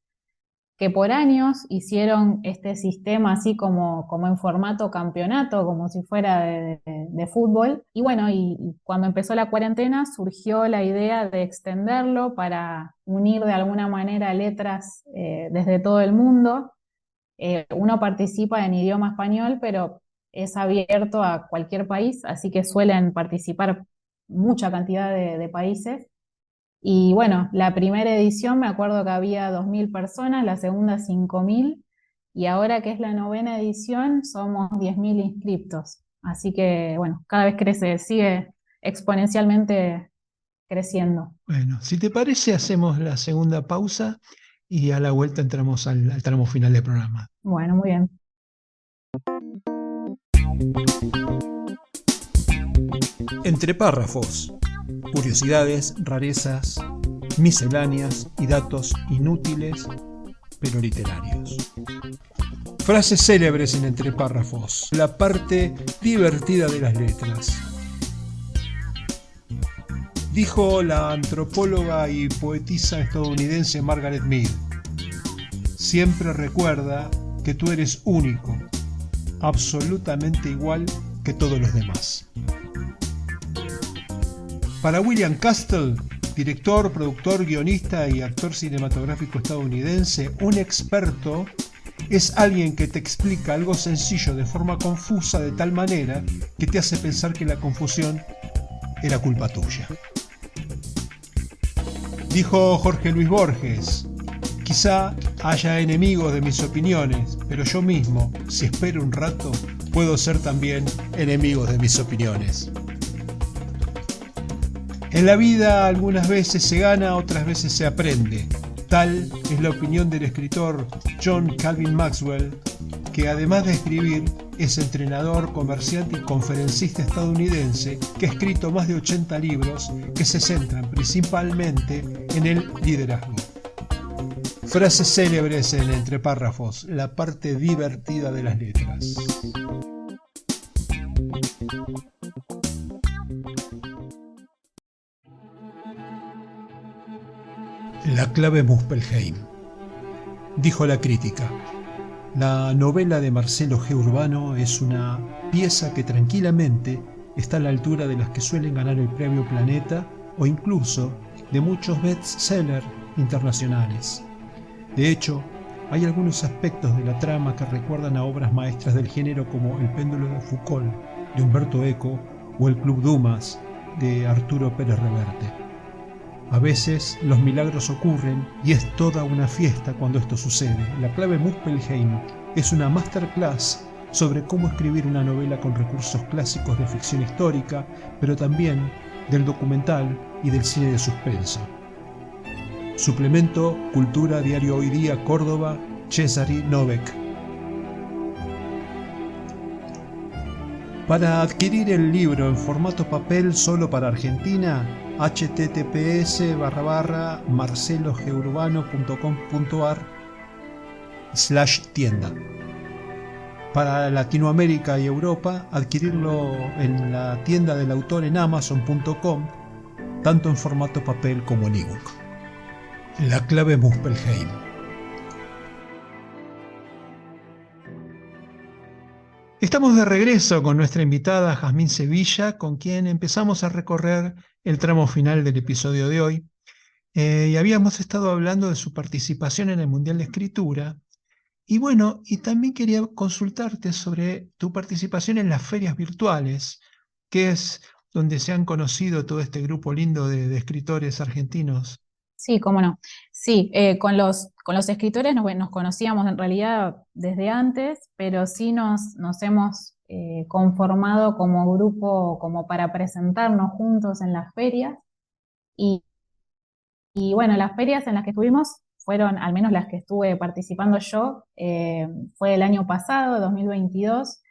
que por años hicieron este sistema así como en formato campeonato, como si fuera de fútbol. Y bueno, y cuando empezó la cuarentena surgió la idea de extenderlo para unir de alguna manera letras desde todo el mundo. Uno participa en idioma español, pero es abierto a cualquier país, así que suelen participar mucha cantidad de países. Y bueno, la primera edición me acuerdo que había 2.000 personas, la segunda 5.000, y ahora que es la novena edición somos 10.000 inscriptos. Así que bueno, cada vez crece, sigue exponencialmente creciendo. Bueno, si te parece, hacemos la segunda pausa y a la vuelta entramos al tramo final del programa. Bueno, muy bien. Entre párrafos, curiosidades, rarezas, misceláneas y datos inútiles pero literarios. Frases célebres en entre párrafos, la parte divertida de las letras. Dijo la antropóloga y poetisa estadounidense Margaret Mead: siempre recuerda que tú eres único, absolutamente igual que todos los demás. Para William Castle, director, productor, guionista y actor cinematográfico estadounidense, un experto es alguien que te explica algo sencillo de forma confusa de tal manera que te hace pensar que la confusión era culpa tuya. Dijo Jorge Luis Borges: quizá haya enemigos de mis opiniones, pero yo mismo, si espero un rato, puedo ser también enemigo de mis opiniones. En la vida algunas veces se gana, otras veces se aprende. Tal es la opinión del escritor John Calvin Maxwell, que además de escribir, es entrenador, comerciante y conferencista estadounidense que ha escrito más de 80 libros que se centran principalmente en el liderazgo. Frases célebres en entre párrafos, la parte divertida de las letras. La clave Muspelheim. Dijo la crítica: la novela de Marcelo G. Urbano es una pieza que tranquilamente está a la altura de las que suelen ganar el premio Planeta o incluso de muchos bestsellers internacionales. De hecho, hay algunos aspectos de la trama que recuerdan a obras maestras del género como El péndulo de Foucault, de Humberto Eco, o El Club Dumas, de Arturo Pérez Reverte. A veces los milagros ocurren y es toda una fiesta cuando esto sucede. La clave Muspelheim es una masterclass sobre cómo escribir una novela con recursos clásicos de ficción histórica, pero también del documental y del cine de suspenso. Suplemento Cultura, Diario Hoy Día, Córdoba, Cesari Novek. Para adquirir el libro en formato papel solo para Argentina, https://marcelogeurbano.com.ar/tienda. Para Latinoamérica y Europa, adquirirlo en la tienda del autor en amazon.com, tanto en formato papel como en ebook. La clave Muspelheim. Estamos de regreso con nuestra invitada Jazmín Sevilla, con quien empezamos a recorrer el tramo final del episodio de hoy. Y habíamos estado hablando de su participación en el Mundial de Escritura. Y bueno, y también quería consultarte sobre tu participación en las ferias virtuales, que es donde se han conocido todo este grupo lindo de escritores argentinos. Sí, cómo no. Sí, con los escritores nos conocíamos en realidad desde antes, pero sí nos hemos conformado como grupo como para presentarnos juntos en las ferias. Y, y bueno, las ferias en las que estuvimos fueron, al menos las que estuve participando yo, fue el año pasado, 2022.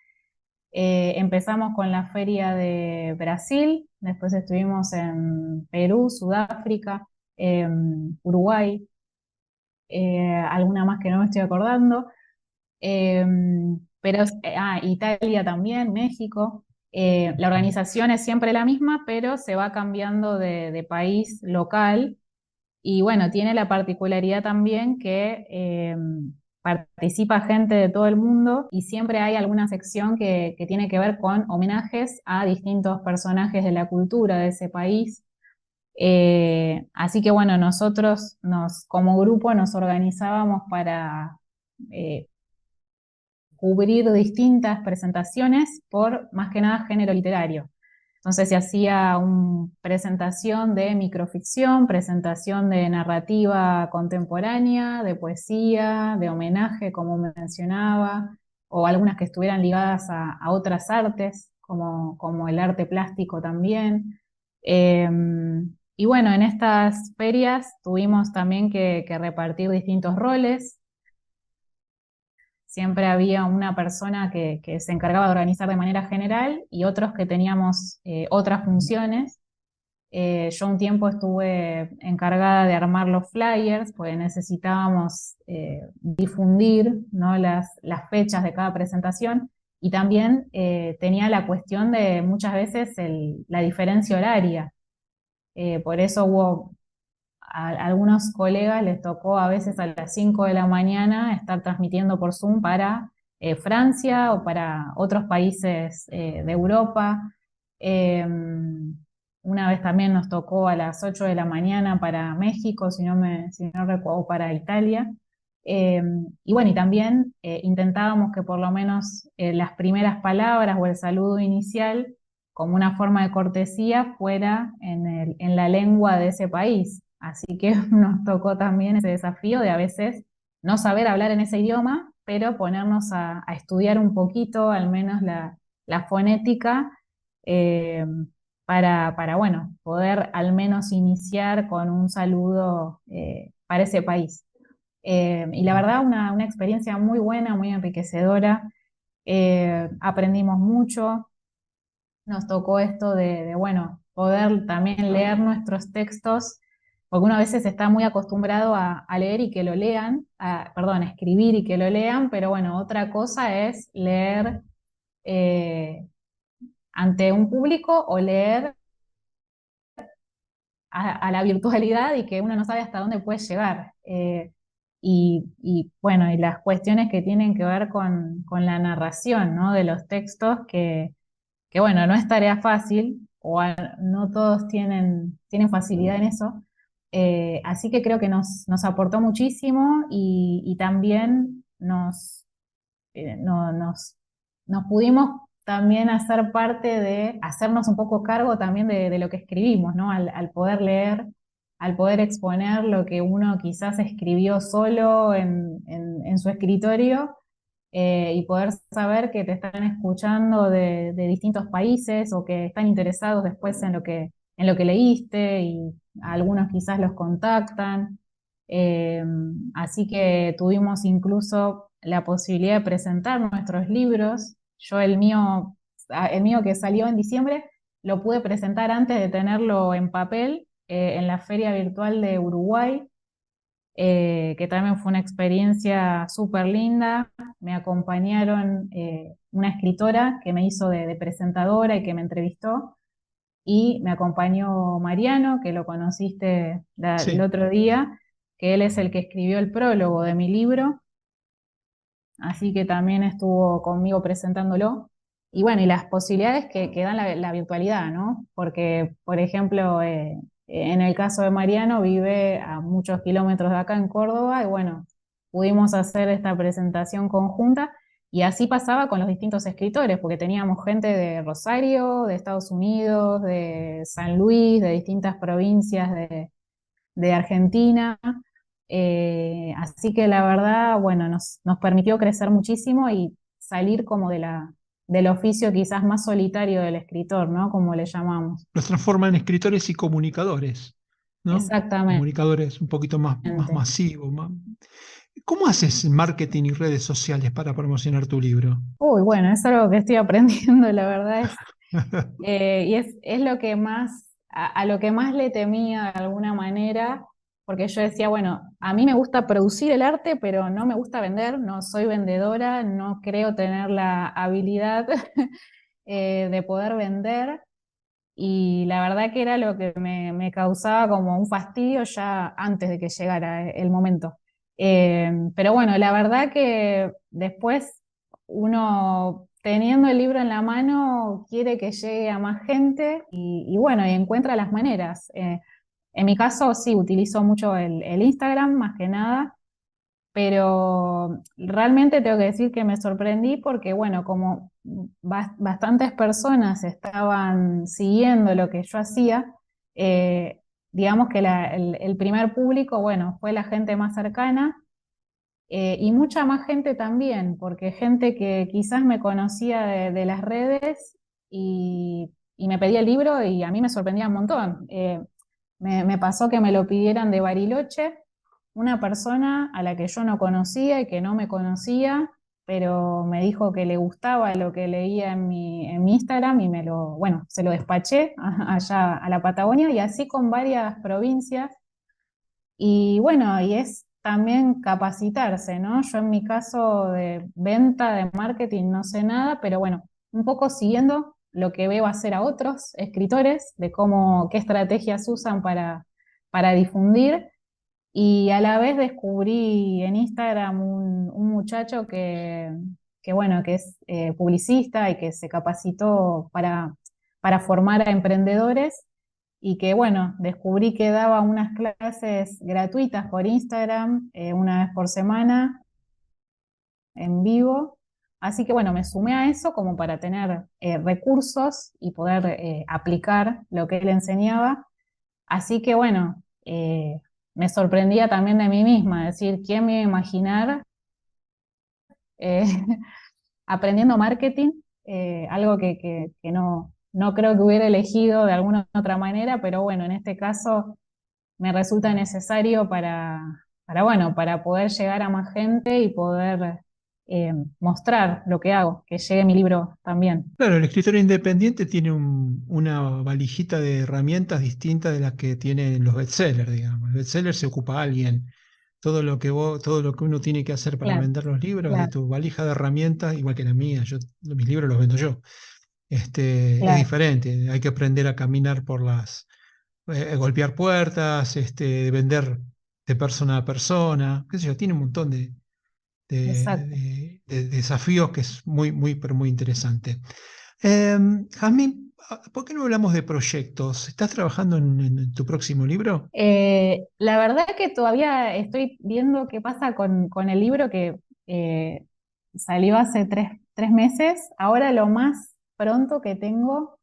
Empezamos con la feria de Brasil, después estuvimos en Perú, Sudáfrica, Uruguay, alguna más que no me estoy acordando, eh, pero Italia también, México. La organización es siempre la misma, pero se va cambiando de país local y bueno, tiene la particularidad también que participa gente de todo el mundo y siempre hay alguna sección que tiene que ver con homenajes a distintos personajes de la cultura de ese país. Así que bueno, nosotros como grupo nos organizábamos para cubrir distintas presentaciones por más que nada género literario. Entonces se hacía una presentación de microficción, presentación de narrativa contemporánea, de poesía, de homenaje, como mencionaba, o algunas que estuvieran ligadas a otras artes, como el arte plástico también. Eh, y bueno, en estas ferias tuvimos también que repartir distintos roles. Siempre había una persona que se encargaba de organizar de manera general y otros que teníamos otras funciones. Yo un tiempo estuve encargada de armar los flyers, porque necesitábamos difundir, ¿no?, las fechas de cada presentación, y también tenía la cuestión de muchas veces la diferencia horaria. Por eso hubo a algunos colegas les tocó a veces a las 5 de la mañana estar transmitiendo por Zoom para Francia o para otros países de Europa. Una vez también nos tocó a las 8 de la mañana para México, si no recuerdo, o para Italia. Y bueno, y también intentábamos que por lo menos las primeras palabras o el saludo inicial, como una forma de cortesía, fuera en la lengua de ese país. Así que nos tocó también ese desafío de a veces no saber hablar en ese idioma, pero ponernos a estudiar un poquito, al menos la fonética, eh, bueno, poder al menos iniciar con un saludo para ese país. Y la verdad, una experiencia muy buena, muy enriquecedora. Aprendimos mucho. Nos tocó esto bueno, poder también leer nuestros textos, porque uno a veces está muy acostumbrado a leer y que lo lean, perdón, a escribir y que lo lean, pero bueno, otra cosa es leer ante un público o leer a la virtualidad y que uno no sabe hasta dónde puede llegar. Bueno, y las cuestiones que tienen que ver con la narración, ¿no?, de los textos, que bueno, no es tarea fácil, no todos tienen facilidad en eso, Así que creo que nos aportó muchísimo y también nos pudimos también hacer parte de hacernos un poco cargo también de lo que escribimos, ¿no? Al poder leer, al poder exponer lo que uno quizás escribió solo en su escritorio, y poder saber que te están escuchando de distintos países o que están interesados después en lo que leíste y algunos quizás los contactan. Eh, Así que tuvimos incluso la posibilidad de presentar nuestros libros. Yo el mío que salió en diciembre, lo pude presentar antes de tenerlo en papel, en la Feria Virtual de Uruguay, que también fue una experiencia súper linda. Me acompañaron una escritora que me hizo de presentadora y que me entrevistó, y me acompañó Mariano, que lo conociste el Sí. otro día, que él es el que escribió el prólogo de mi libro, así que también estuvo conmigo presentándolo. Y bueno, y las posibilidades que dan la virtualidad, ¿no? Porque, por ejemplo, en el caso de Mariano, vive a muchos kilómetros de acá en Córdoba, y bueno, pudimos hacer esta presentación conjunta, y así pasaba con los distintos escritores, porque teníamos gente de Rosario, de Estados Unidos, de San Luis, de distintas provincias de Argentina. Así que la verdad, bueno, nos permitió crecer muchísimo y salir como del oficio quizás más solitario del escritor, ¿no? Como le llamamos. Los transforma en escritores y comunicadores, ¿no? Exactamente. Comunicadores un poquito más masivos. ¿Cómo haces marketing y redes sociales para promocionar tu libro? Uy, bueno, es algo que estoy aprendiendo, la verdad y es lo que más, a lo que más le temía de alguna manera, porque yo decía, bueno, a mí me gusta producir el arte, pero no me gusta vender, no soy vendedora, no creo tener la habilidad de poder vender, y la verdad que era lo que me causaba como un fastidio ya antes de que llegara el momento. Pero bueno, la verdad que después uno teniendo el libro en la mano quiere que llegue a más gente y bueno, y encuentra las maneras. En mi caso sí, utilizo mucho el Instagram más que nada, pero realmente tengo que decir que me sorprendí porque, bueno, como bastantes personas estaban siguiendo lo que yo hacía, eh, digamos que el primer público, bueno, fue la gente más cercana, y mucha más gente también, porque gente que quizás me conocía de las redes y me pedía el libro y a mí me sorprendía un montón. Me pasó que me lo pidieran de Bariloche, una persona a la que yo no conocía y que no me conocía, pero me dijo que le gustaba lo que leía en mi Instagram y bueno, se lo despaché allá a la Patagonia, y así con varias provincias. Y bueno, y es también capacitarse, ¿no? Yo en mi caso de venta, de marketing, no sé nada, pero bueno, un poco siguiendo lo que veo hacer a otros escritores, de qué estrategias usan para difundir. Y a la vez descubrí en Instagram un muchacho bueno, que es publicista y que se capacitó para formar a emprendedores, y que bueno, descubrí que daba unas clases gratuitas por Instagram, una vez por semana, en vivo. Así que bueno, me sumé a eso como para tener recursos y poder aplicar lo que él enseñaba. Así que bueno, me sorprendía también de mí misma, decir, ¿quién me iba a imaginar eh, aprendiendo marketing? Algo que no creo que hubiera elegido de alguna otra manera, pero bueno, en este caso me resulta necesario bueno, para poder llegar a más gente y poder mostrar lo que hago, que llegue mi libro también. Claro, el escritor independiente tiene una valijita de herramientas distintas de las que tienen los bestsellers, digamos. El bestseller se ocupa alguien. Todo lo que uno tiene que hacer para Claro, vender los libros, de claro, tu valija de herramientas, igual que la mía, mis libros los vendo yo. Es claro, diferente, hay que aprender a caminar golpear puertas, vender de persona a persona, qué sé yo, tiene un montón exacto. de desafíos que es muy, muy, pero muy interesante. Jazmín, ¿Por qué no hablamos de proyectos? ¿Estás trabajando en tu próximo libro? La verdad que todavía estoy viendo qué pasa con el libro que eh, salió hace tres meses. Ahora lo más pronto que tengo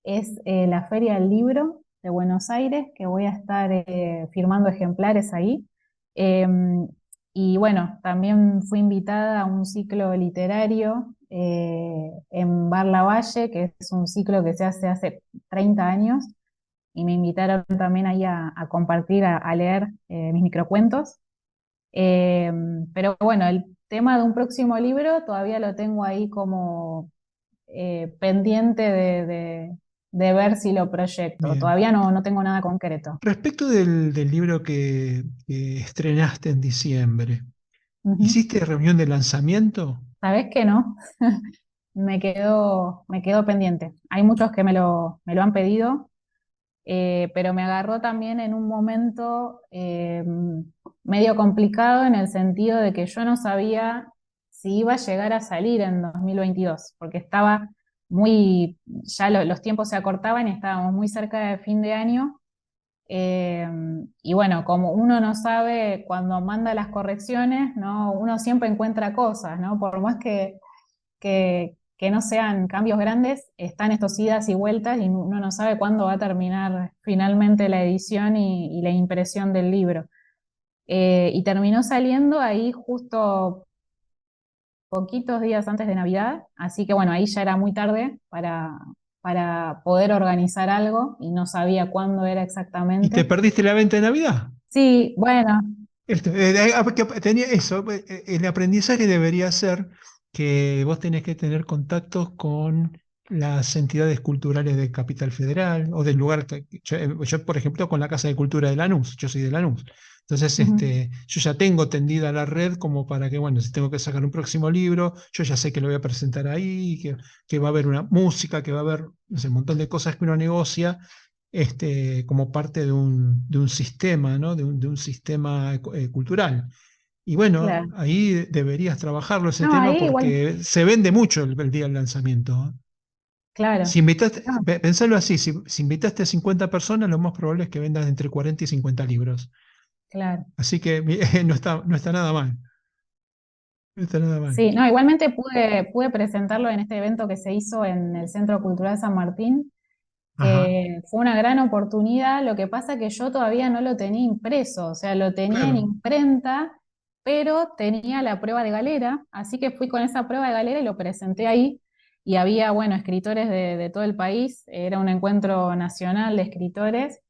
es la Feria del Libro de Buenos Aires, que voy a estar firmando ejemplares ahí. Eh, y bueno, también fui invitada a un ciclo literario en Bar Lavalle, que es un ciclo que se hace hace 30 años, y me invitaron también ahí a compartir, a leer mis microcuentos. Eh, pero bueno, el tema de un próximo libro todavía lo tengo ahí como pendiente de ver si lo proyecto. Bien. Todavía no tengo nada concreto. Respecto del libro que estrenaste en diciembre, Ujú. ¿hiciste reunión de lanzamiento? ¿Sabés que no? Me quedó pendiente. Hay muchos que me lo han pedido, pero me agarró también en un momento medio complicado en el sentido de que yo no sabía si iba a llegar a salir en 2022, porque estaba ya los tiempos se acortaban y estábamos muy cerca de fin de año. eh, y bueno, como uno no sabe cuando manda las correcciones, ¿no? Uno siempre encuentra cosas, ¿no? Por más que no sean cambios grandes, están estos idas y vueltas y uno no sabe cuándo va a terminar finalmente la edición y la impresión del libro. Y terminó saliendo ahí justo poquitos días antes de Navidad, así que bueno, ahí ya era muy tarde para poder organizar algo y no sabía cuándo era ¿Y te exactamente. perdiste la venta de Navidad? Sí, bueno, Que tenía eso, el aprendizaje debería ser que vos tenés que tener contactos con las entidades culturales de Capital Federal o del lugar. Yo, por ejemplo, con la Casa de Cultura de Lanús, yo soy de Lanús. Entonces, ujú, yo ya tengo tendida la red como para que, bueno, si tengo que sacar un próximo libro, yo ya sé que lo voy a presentar ahí, que va a haber una música, que va a haber, no sé, un montón de cosas que uno negocia como parte de un sistema, ¿no? De un sistema cultural. Y bueno, claro. ahí deberías trabajarlo ese No, tema ahí igual, porque se vende mucho el día del lanzamiento, ¿eh? claro. Si invitaste, No, pensalo así, si invitaste a 50 personas, lo más probable es que vendas entre 40 y 50 libros. claro. Así que no está nada mal. No está nada mal. Sí, no, igualmente pude presentarlo en este evento que se hizo en el Centro Cultural San Martín, Ajá, que fue una gran oportunidad. Lo que pasa que yo todavía no lo tenía impreso, o sea, lo tenía en claro. imprenta, pero tenía la prueba de galera, así que fui con esa prueba de galera y lo presenté ahí. Y había, bueno, escritores de todo el país, era un encuentro nacional de escritores.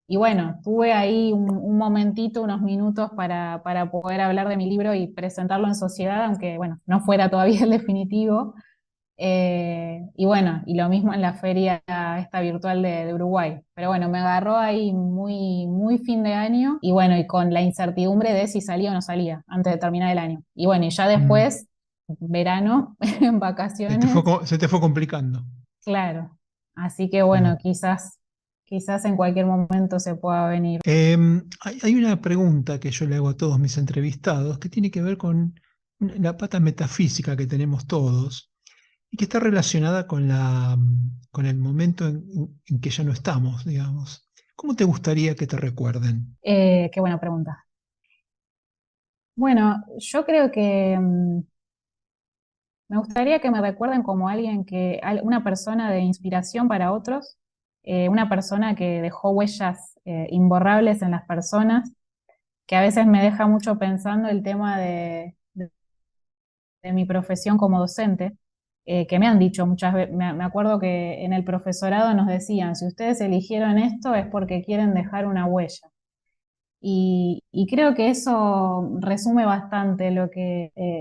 Y bueno, tuve ahí un momentito, unos minutos para poder hablar de mi libro y presentarlo en sociedad, aunque bueno, no fuera todavía el definitivo. Y bueno, y lo mismo en la feria esta virtual de Uruguay. Pero bueno, me agarró ahí muy, muy fin de año y bueno, y con la incertidumbre de si salía o no salía antes de terminar el año. Y bueno, y ya Mm. después, verano, en vacaciones, Se te fue complicando. claro. Así que bueno, Bien. quizás en cualquier momento se pueda venir. Hay una pregunta que yo le hago a todos mis entrevistados que tiene que ver con la pata metafísica que tenemos todos y que está relacionada con el momento en que ya no estamos, digamos. ¿Cómo te gustaría que te recuerden? Qué buena pregunta. Bueno, yo creo que me gustaría que me recuerden como una persona de inspiración para otros, una persona que dejó huellas imborrables en las personas, que a veces me deja mucho pensando el tema de mi profesión como docente, que me han dicho muchas veces, me acuerdo que en el profesorado nos decían, si ustedes eligieron esto es porque quieren dejar una huella. Y creo que eso resume bastante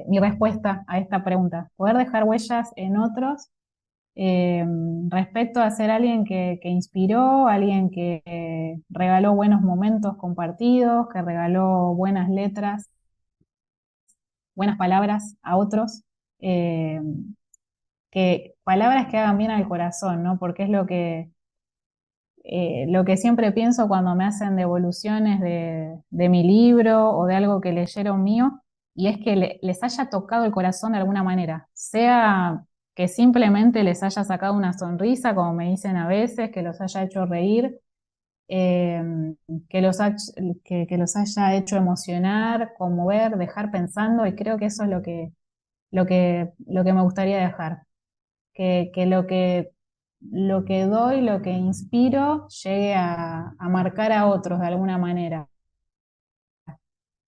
mi respuesta a esta pregunta. Poder dejar huellas en otros eh, respecto a ser alguien que inspiró, alguien que regaló buenos momentos compartidos, que regaló buenas letras, buenas palabras a otros, eh, palabras que hagan bien al corazón, ¿no? Porque es lo que siempre pienso cuando me hacen devoluciones de mi libro o de algo que leyeron mío, y es que les haya tocado el corazón de alguna manera, sea que simplemente les haya sacado una sonrisa, como me dicen a veces, que los haya hecho reír, eh, que los haya hecho emocionar, conmover, dejar pensando, y creo que eso es lo que me gustaría dejar, que lo que doy, lo que inspiro, llegue a marcar a otros de alguna manera,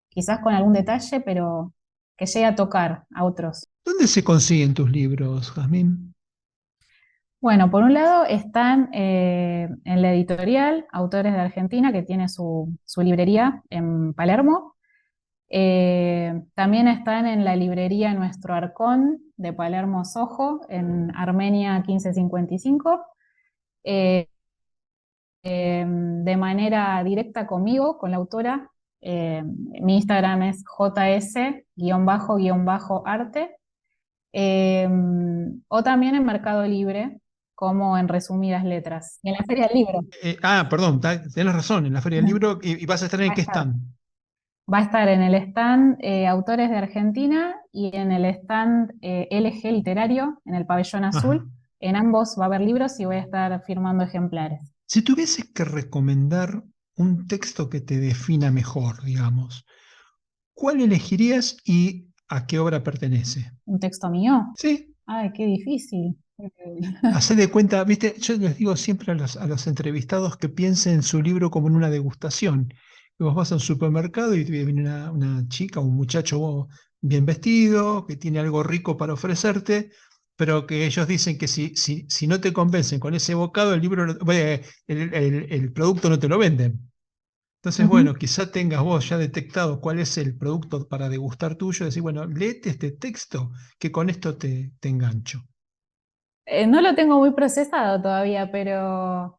quizás con algún detalle, pero que llegue a tocar a otros. ¿Dónde se consiguen tus libros, Jazmín? Bueno, por un lado están en la editorial Autores de Argentina, que tiene su librería en Palermo. También están en la librería Nuestro Arcón de Palermo Sojo, en Armenia 1555. Eh, de manera directa conmigo, con la autora. Mi Instagram es js_arte. O también en Mercado Libre, como en Resumidas Letras. En la Feria del Libro. Perdón, tenés razón, en la Feria del Libro, y vas a estar en Va a qué estar. stand. Va a estar en el stand Autores de Argentina y en el stand LG Literario, en el Pabellón Ajá. Azul. En ambos va a haber libros y voy a estar firmando ejemplares. Si tuvieses que recomendar un texto que te defina mejor, digamos, ¿cuál elegirías y a qué obra pertenece? ¿Un texto mío? Sí, Ay, qué difícil. hacé de cuenta, viste, yo les digo siempre a los entrevistados que piensen en su libro como en una degustación. Y vos vas a un supermercado y viene una chica o un muchacho bien vestido, que tiene algo rico para ofrecerte, pero que ellos dicen que si no te convencen con ese bocado, el libro, el producto no te lo venden. Entonces, Ujú. bueno, quizá tengas vos ya detectado cuál es el producto para degustar tuyo, decir, bueno, léete este texto que con esto te engancho. No lo tengo muy procesado todavía, pero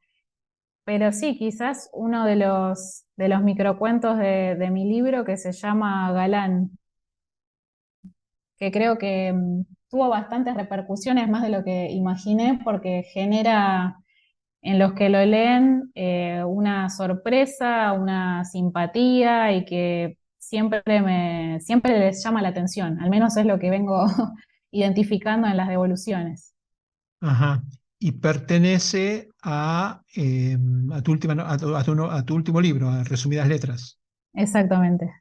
sí, quizás uno de los microcuentos de mi libro que se llama Galán, que creo que tuvo bastantes repercusiones, más de lo que imaginé, porque genera en los que lo leen una sorpresa, una simpatía y que siempre les llama la atención, al menos es lo que vengo identificando en las devoluciones. Ajá. Y pertenece a tu última, a tu último libro, a Resumidas Letras. Exactamente,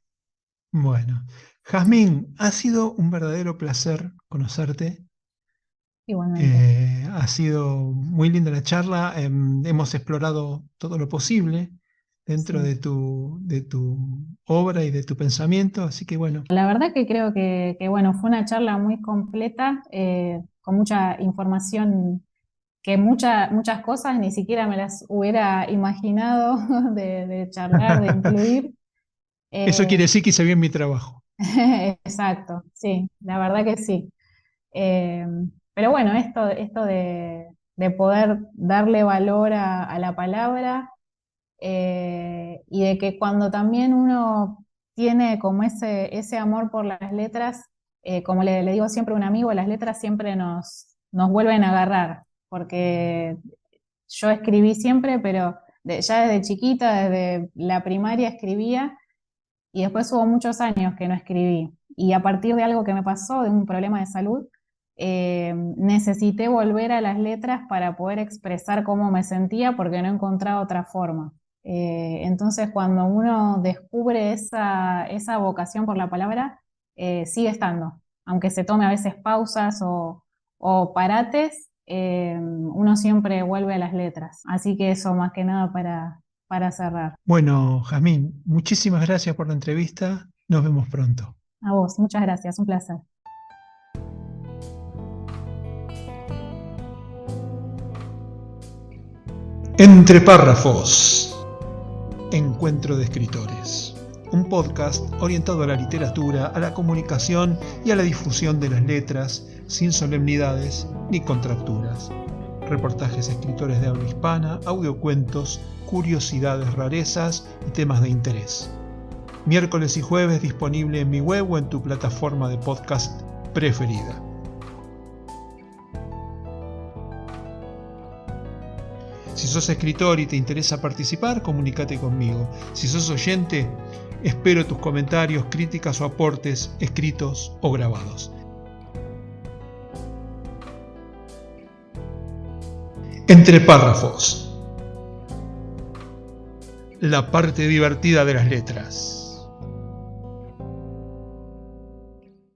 Bueno, Jazmín, ha sido un verdadero placer conocerte. igualmente. Ha sido muy linda la charla. Hemos explorado todo lo posible dentro Sí. de tu obra y de tu pensamiento. Así que bueno, La verdad que creo bueno, fue una charla muy completa, con mucha información, que muchas cosas ni siquiera me las hubiera imaginado de charlar, de incluir. eso Eh, quiere decir que hice bien mi trabajo. exacto, sí, la verdad que sí. Eh, pero bueno, esto de poder darle valor a la palabra, y de que cuando también uno tiene como ese amor por las letras, como le digo siempre a un amigo, las letras siempre nos vuelven a agarrar, porque yo escribí siempre, pero ya desde chiquita, desde la primaria escribía, y después hubo muchos años que no escribí. Y a partir de algo que me pasó, de un problema de salud, necesité volver a las letras para poder expresar cómo me sentía porque no encontraba otra forma. Entonces, cuando uno descubre esa vocación por la palabra, sigue estando. Aunque se tome a veces pausas o parates, uno siempre vuelve a las letras. Así que eso más que nada para cerrar. Bueno, Jazmín, muchísimas gracias por la entrevista. Nos vemos pronto. A vos, muchas gracias, un placer. Entre párrafos. Encuentro de escritores. Un podcast orientado a la literatura, a la comunicación y a la difusión de las letras, sin solemnidades ni contracturas. Reportajes de escritores de habla hispana, audiocuentos, curiosidades, rarezas y temas de interés. Miércoles y jueves disponible en mi web o en tu plataforma de podcast preferida. Si sos escritor y te interesa participar, comunícate conmigo. Si sos oyente, espero tus comentarios, críticas o aportes escritos o grabados. Entre párrafos. La parte divertida de las letras.